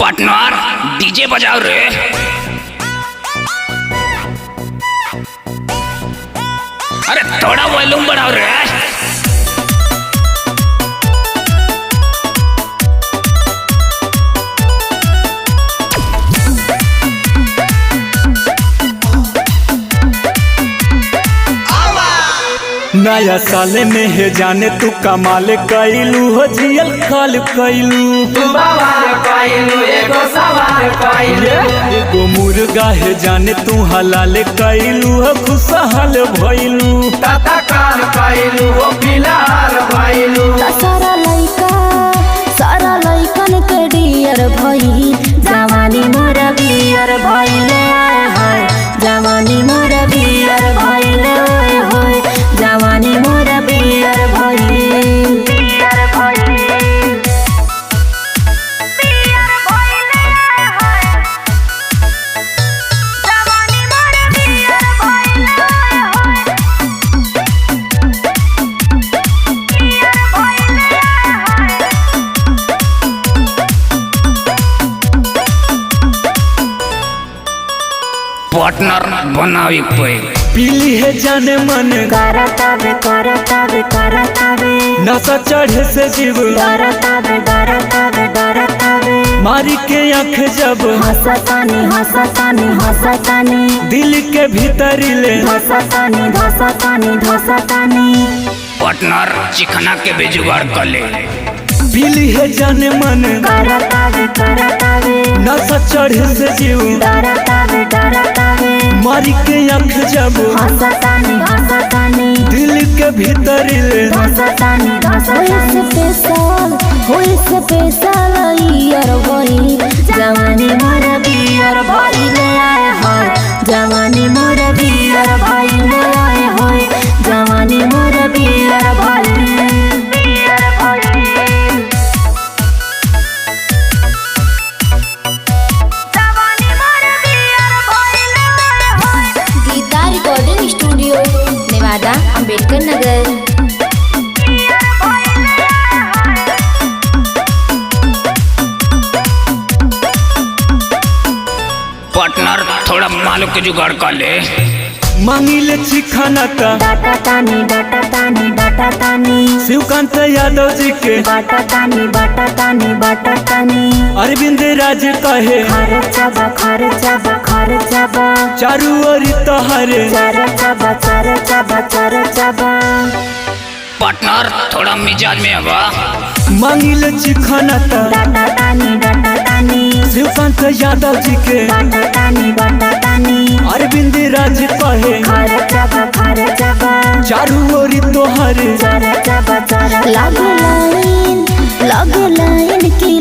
Partner DJ बजाओ रे। अरे थोड़ा वॉल्यूम बढ़ाओ रे। नया साल में है जाने तू कमाल कैलू हो जियल खाल कैलू एगो मुर्गा है जाने तू हलाल कैलू हो खुशहाल भइलू सारा लइकन के डियर भइल जवानी मोर बियर भइले होय जवानी मोर बियर भइले होय जवानी मोर बियर भइल पार्टनर बनावी पे पीली है जाने मन करतावे नशा चढ़े से जीव डरतावे मारी के आँख जब हंसतानी दिल के भीतर ले धसतानी पार्टनर चिकना के भी जुगाड़ कर ले। पीली है जाने मन करतावे नशा चढ़े से जीव डरतावे मारी के आँख जब हंसतानी दिल के भीतर ले धसतानी स्पेशल ईयर भइल जवानी मोर बियर भइले होय जवानी मोर बियर भइले होय जवानी मोर बियर भइल Geeta recording studio Newada Ambedkar Nagar. Partner थोड़ा मालू के जुगाड़ कर ले। मांगिले चिखाना का डाटातानी शिवकांत यादव जी के बाटातानी अरविंद राज कहे खर्चबा चारू ओरी तोहरे चरचबा पार्टनर थोड़ा मिजाज में हवा मांगिले चिखाना का डाटातानी शिवकांत यादव जी के बाटातानी अरविंद राज कहे खर्चबा चारू ओरी तोहरे लग लाइन की